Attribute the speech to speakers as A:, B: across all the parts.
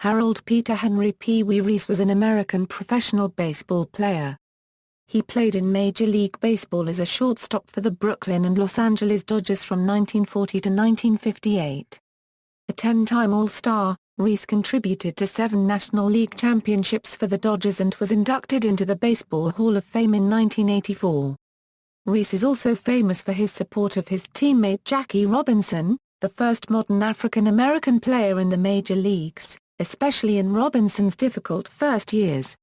A: Harold Peter Henry Pee Wee Reese was an American professional baseball player. He played in Major League Baseball as a shortstop for the Brooklyn and Los Angeles Dodgers from 1940 to 1958. A 10-time All-Star, Reese contributed to 7 National League championships for the Dodgers and was inducted into the Baseball Hall of Fame in 1984. Reese is also famous for his support of his teammate Jackie Robinson, the first modern African-American player in the major leagues, especially in Robinson's difficult first years.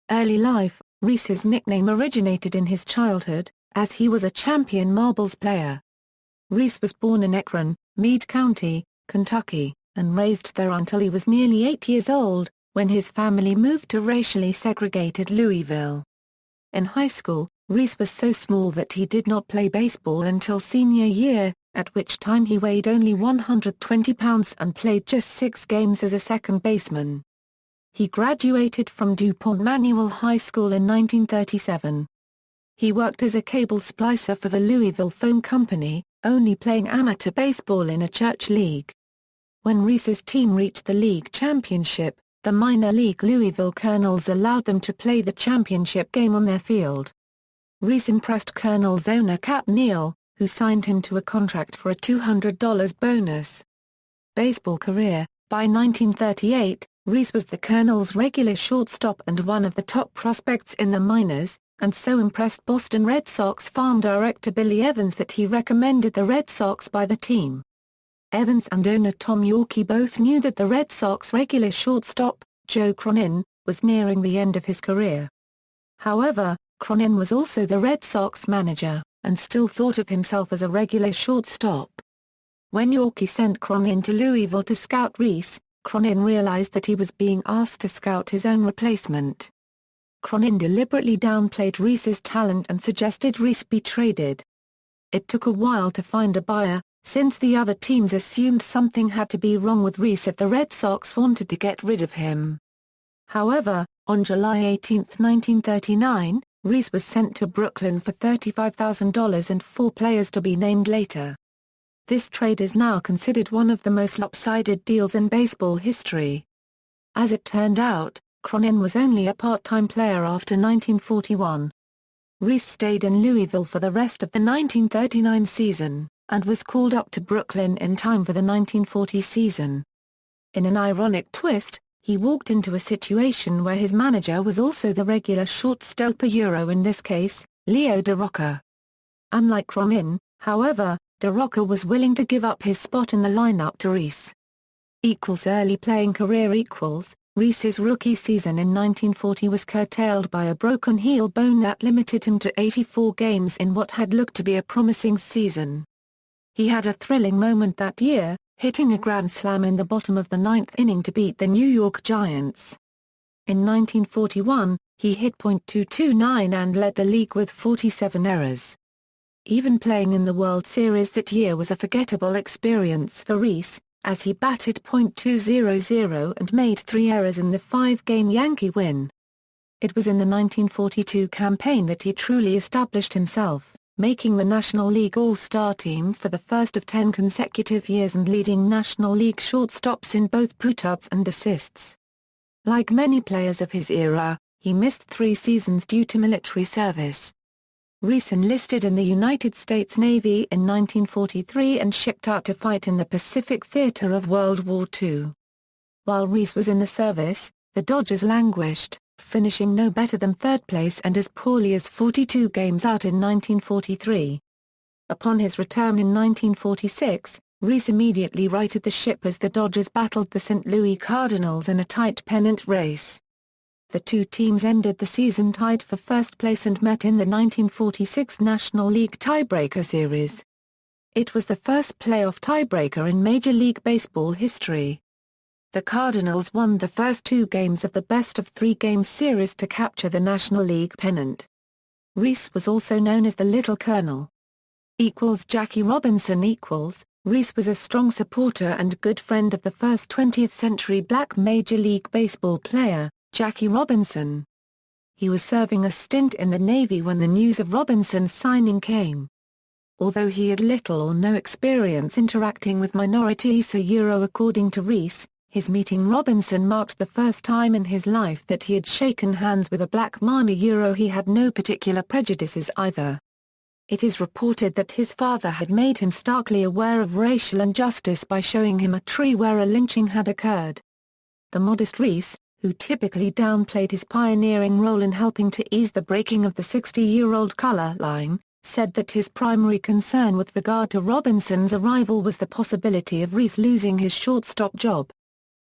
A: Early life: Reese's nickname originated in his childhood, as he was a champion marbles player. Reese was born in Akron, Meade County, Kentucky, and raised there until he was nearly 8 years old, when his family moved to racially segregated Louisville. In high school, Reese was so small that he did not play baseball until senior year, at which time he weighed only 120 pounds and played just 6 games as a second baseman. He graduated from DuPont Manual High School in 1937. He worked as a cable splicer for the Louisville Phone Company, only playing amateur baseball in a church league. When Reese's team reached the league championship, the minor league Louisville Colonels allowed them to play the championship game on their field. Reese impressed Colonels owner Cap Neal, who signed him to a contract for a $200 bonus. Baseball career: by 1938, Reese was the Colonels' regular shortstop and one of the top prospects in the minors, and so impressed Boston Red Sox farm director Billy Evans that he recommended the Red Sox buy the team. Evans and owner Tom Yawkey both knew that the Red Sox regular shortstop, Joe Cronin, was nearing the end of his career. However, Cronin was also the Red Sox manager, and still thought of himself as a regular shortstop. When Yawkey sent Cronin to Louisville to scout Reese, Cronin realized that he was being asked to scout his own replacement. Cronin deliberately downplayed Reese's talent and suggested Reese be traded. It took a while to find a buyer, since the other teams assumed something had to be wrong with Reese if the Red Sox wanted to get rid of him. However, on July 18, 1939, Reese was sent to Brooklyn for $35,000 and 4 players to be named later. This trade is now considered one of the most lopsided deals in baseball history. As it turned out, Cronin was only a part-time player after 1941. Reese stayed in Louisville for the rest of the 1939 season, and was called up to Brooklyn in time for the 1940 season. In an ironic twist, he walked into a situation where his manager was also the regular shortstop, in this case, Leo DeRocca. Unlike Cronin, however, DeRocca was willing to give up his spot in the lineup to Reese. Early playing career: Reese's rookie season in 1940 was curtailed by a broken heel bone that limited him to 84 games in what had looked to be a promising season. He had a thrilling moment that year, hitting a grand slam in the bottom of the 9th inning to beat the New York Giants. In 1941, he hit .229 and led the league with 47 errors. Even playing in the World Series that year was a forgettable experience for Reese, as he batted .200 and made 3 errors in the 5-game Yankee win. It was in the 1942 campaign that he truly established himself, making the National League All-Star team for the first of 10 consecutive years and leading National League shortstops in both putouts and assists. Like many players of his era, he missed 3 seasons due to military service. Reese enlisted in the United States Navy in 1943 and shipped out to fight in the Pacific Theater of World War II. While Reese was in the service, the Dodgers languished, finishing no better than 3rd place and as poorly as 42 games out in 1943. Upon his return in 1946, Reese immediately righted the ship as the Dodgers battled the St. Louis Cardinals in a tight pennant race. The 2 teams ended the season tied for 1st place and met in the 1946 National League Tiebreaker Series. It was the first playoff tiebreaker in Major League Baseball history. The Cardinals won the first 2 games of the best-of-3-game series to capture the National League pennant. Reese was also known as the Little Colonel. Jackie Robinson. Reese was a strong supporter and good friend of the first 20th-century black Major League Baseball player, Jackie Robinson. He was serving a stint in the Navy when the news of Robinson's signing came. Although he had little or no experience interacting with minorities according to Reese, His meeting Robinson marked the first time in his life that he had shaken hands with a black man. He had no particular prejudices either. It is reported that his father had made him starkly aware of racial injustice by showing him a tree where a lynching had occurred. The modest Reese, who typically downplayed his pioneering role in helping to ease the breaking of the 60-year-old color line, said that his primary concern with regard to Robinson's arrival was the possibility of Reese losing his shortstop job.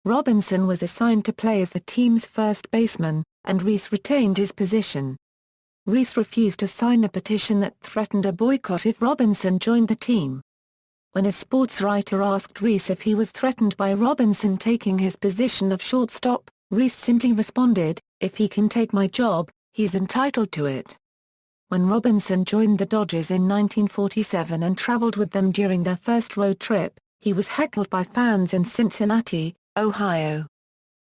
A: Robinson was assigned to play as the team's first baseman, and Reese retained his position. Reese refused to sign a petition that threatened a boycott if Robinson joined the team. When a sports writer asked Reese if he was threatened by Robinson taking his position of shortstop, Reese simply responded, "If he can take my job, he's entitled to it." When Robinson joined the Dodgers in 1947 and traveled with them during their first road trip, he was heckled by fans in Cincinnati, Ohio.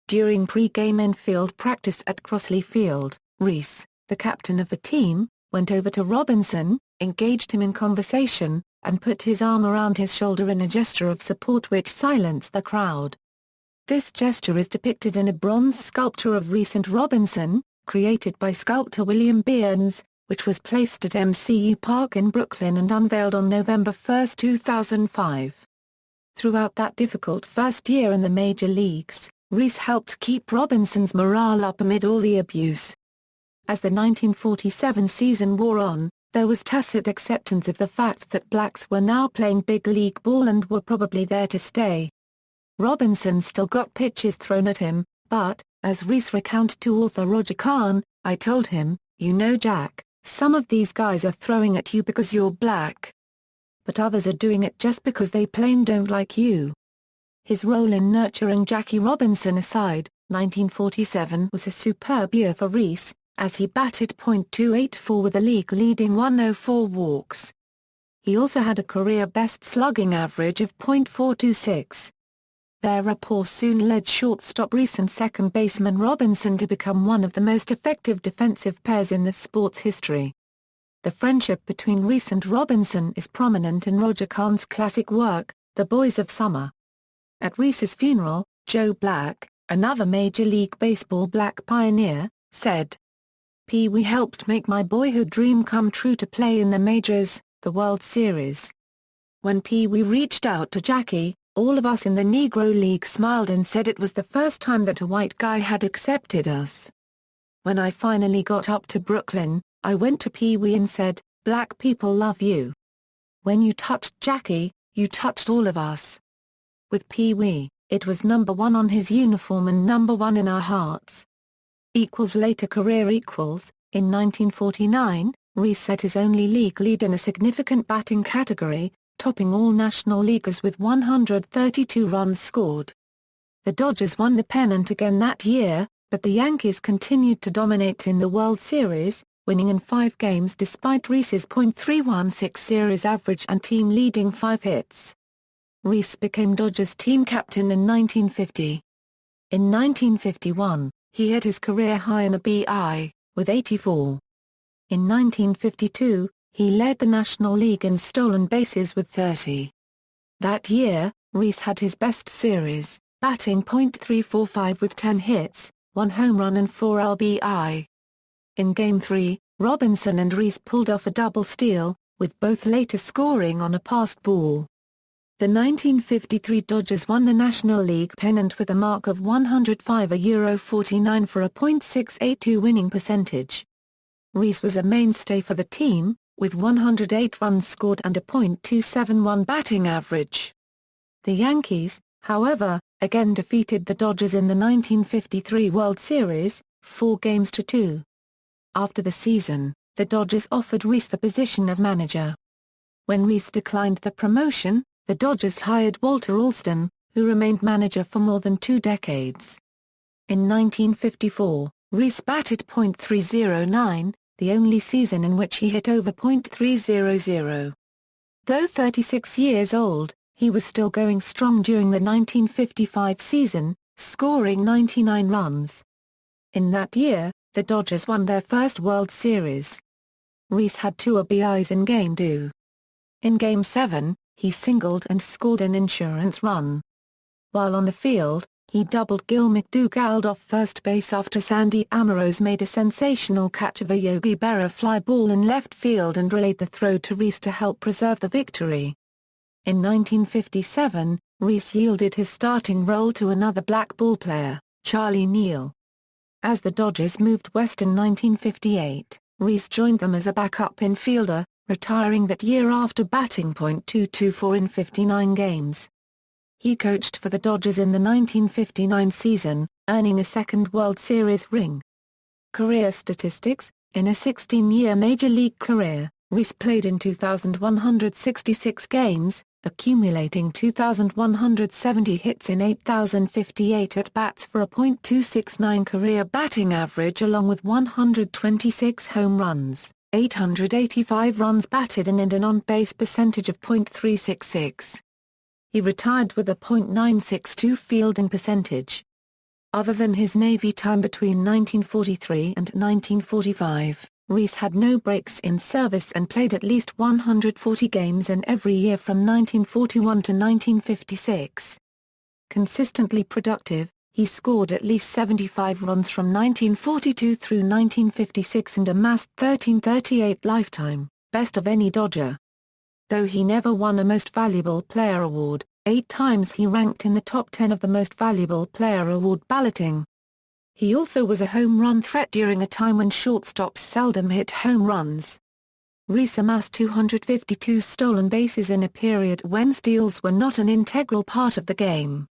A: During pre-game infield practice at Crossley Field, Reese, the captain of the team, went over to Robinson, engaged him in conversation, and put his arm around his shoulder in a gesture of support which silenced the crowd. This gesture is depicted in a bronze sculpture of Reese and Robinson, created by sculptor William Bearns, which was placed at MCU Park in Brooklyn and unveiled on November 1, 2005. Throughout that difficult first year in the major leagues, Reese helped keep Robinson's morale up amid all the abuse. As the 1947 season wore on, there was tacit acceptance of the fact that blacks were now playing big league ball and were probably there to stay. Robinson still got pitches thrown at him, but, as Reese recounted to author Roger Kahn, "I told him, you know Jack, some of these guys are throwing at you because you're black. But others are doing it just because they plain don't like you." His role in nurturing Jackie Robinson aside, 1947 was a superb year for Reese, as he batted .284 with a league-leading 104 walks. He also had a career-best slugging average of .426. Their rapport soon led shortstop Reese and second baseman Robinson to become one of the most effective defensive pairs in the sport's history. The friendship between Reese and Robinson is prominent in Roger Kahn's classic work, The Boys of Summer. At Reese's funeral, Joe Black, another Major League Baseball black pioneer, said, "Pee Wee helped make my boyhood dream come true to play in the majors, the World Series. When Pee Wee reached out to Jackie, all of us in the Negro League smiled and said it was the first time that a white guy had accepted us. When I finally got up to Brooklyn, I went to Pee Wee and said, 'Black people love you. When you touched Jackie, you touched all of us.' With Pee Wee, it was number one on his uniform and number one in our hearts." Later career equals, in 1949, Reese set his only league lead in a significant batting category, topping all National Leaguers with 132 runs scored. The Dodgers won the pennant again that year, but the Yankees continued to dominate in the World Series, winning in 5 games despite Reese's .316 series average and team-leading 5 hits. Reese became Dodgers team captain in 1950. In 1951, he hit his career high in a BI, with 84. In 1952, he led the National League in stolen bases with 30. That year, Reese had his best series, batting .345 with 10 hits, 1 home run and 4 RBI. In Game 3, Robinson and Reese pulled off a double steal, with both later scoring on a passed ball. The 1953 Dodgers won the National League pennant with a mark of 105 €49 for a .682 winning percentage. Reese was a mainstay for the team, with 108 runs scored and a .271 batting average. The Yankees, however, again defeated the Dodgers in the 1953 World Series, 4-2. After the season, the Dodgers offered Reese the position of manager. When Reese declined the promotion, the Dodgers hired Walter Alston, who remained manager for more than 2 decades. In 1954, Reese batted .309, the only season in which he hit over .300. Though 36 years old, he was still going strong during the 1955 season, scoring 99 runs. In that year, the Dodgers won their first World Series. Reese had 2 RBIs in Game 2. In Game 7, he singled and scored an insurance run. While on the field, He doubled Gil McDougald off first base after Sandy Amorose made a sensational catch of a Yogi Berra fly ball in left field and relayed the throw to Reese to help preserve the victory. In 1957, Reese yielded his starting role to another black ball player, Charlie Neal. As the Dodgers moved west in 1958, Reese joined them as a backup infielder, retiring that year after batting .224 in 59 games. He coached for the Dodgers in the 1959 season, earning a second World Series ring. Career statistics: in a 16-year Major League career, Reese played in 2,166 games, accumulating 2,170 hits in 8,058 at-bats for a .269 career batting average along with 126 home runs, 885 runs batted in and an on-base percentage of .366. He retired with a .962 fielding percentage. Other than his Navy time between 1943 and 1945, Reese had no breaks in service and played at least 140 games in every year from 1941 to 1956. Consistently productive, he scored at least 75 runs from 1942 through 1956 and amassed 1338 lifetime, best of any Dodger. Though he never won a Most Valuable Player award, 8 times he ranked in the top 10 of the Most Valuable Player award balloting. He also was a home run threat during a time when shortstops seldom hit home runs. Reese amassed 252 stolen bases in a period when steals were not an integral part of the game.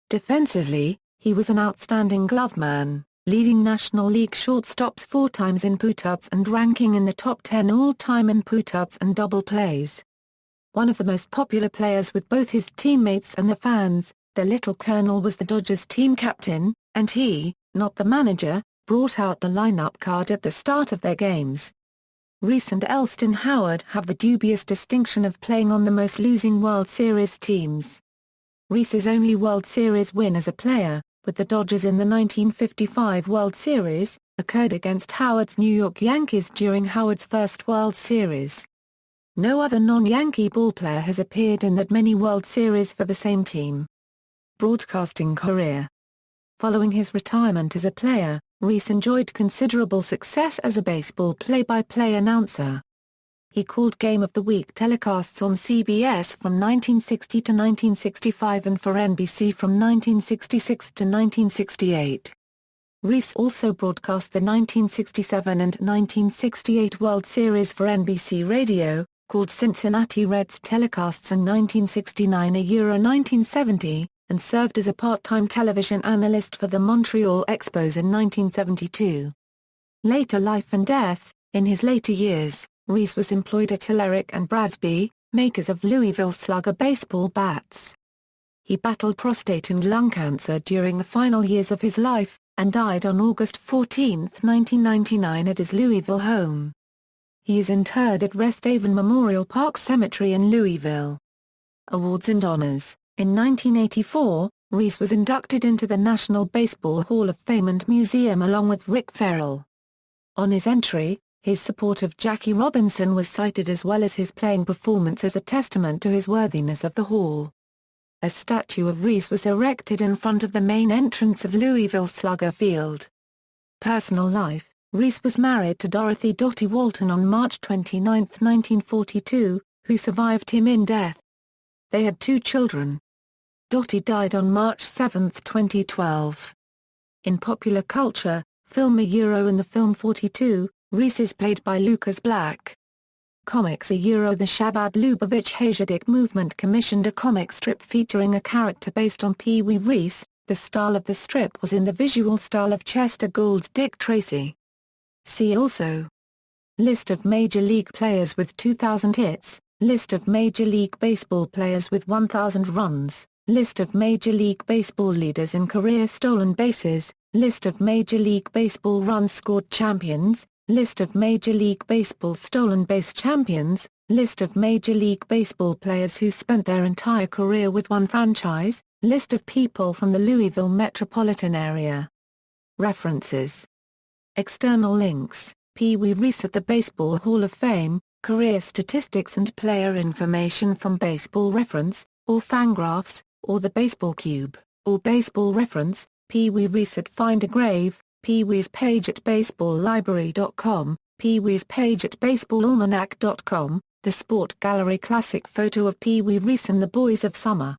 A: Defensively, he was an outstanding gloveman, leading National League shortstops 4 times in putouts and ranking in the top 10 all-time in putouts and double plays. One of the most popular players with both his teammates and the fans, the Little Colonel was the Dodgers team captain, and he, not the manager, brought out the lineup card at the start of their games. Reese and Elston Howard have the dubious distinction of playing on the most losing World Series teams. Reese's only World Series win as a player, with the Dodgers in the 1955 World Series, occurred against Howard's New York Yankees during Howard's first World Series. No other non-Yankee ballplayer has appeared in that many World Series for the same team. Broadcasting career. Following his retirement as a player, Reese enjoyed considerable success as a baseball play-by-play announcer. He called Game of the Week telecasts on CBS from 1960 to 1965 and for NBC from 1966 to 1968. Reese also broadcast the 1967 and 1968 World Series for NBC Radio, called Cincinnati Reds telecasts in 1969 and 1970, and served as a part-time television analyst for the Montreal Expos in 1972. Later life and death. In his later years, Reese was employed at Telerik and Bradsby, makers of Louisville Slugger baseball bats. He battled prostate and lung cancer during the final years of his life, and died on August 14, 1999 at his Louisville home. He is interred at Rest Haven Memorial Park Cemetery in Louisville. Awards and honors. In 1984, Reese was inducted into the National Baseball Hall of Fame and Museum along with Rick Ferrell. On his entry, his support of Jackie Robinson was cited as well as his playing performance as a testament to his worthiness of the hall. A statue of Reese was erected in front of the main entrance of Louisville Slugger Field. Personal life. Reese was married to Dorothy Dottie Walton on March 29, 1942, who survived him in death. They had 2 children. Dottie died on March 7, 2012. In popular culture, film in the film 42, Reese is played by Lucas Black. Comics the Shabbat Lubavitch Hasidic movement commissioned a comic strip featuring a character based on Wee Reese. The style of the strip was in the visual style of Chester Gould's Dick Tracy. See also: List of Major League players with 2,000 hits, List of Major League Baseball players with 1,000 runs, List of Major League Baseball leaders in career stolen bases, List of Major League Baseball runs scored champions, List of Major League Baseball stolen base champions, List of Major League Baseball players who spent their entire career with one franchise, List of people from the Louisville metropolitan area. References. External links: Wee Reese at the Baseball Hall of Fame, career statistics and player information from Baseball Reference, or Fangraphs, or the Baseball Cube. or Baseball Reference, Pee Wee Reese at Find a Grave, Pee Wee's page at baseballlibrary.com, Pee Wee's page at baseballalmanac.com, the Sport Gallery classic photo of Pee Wee Reese and the Boys of Summer.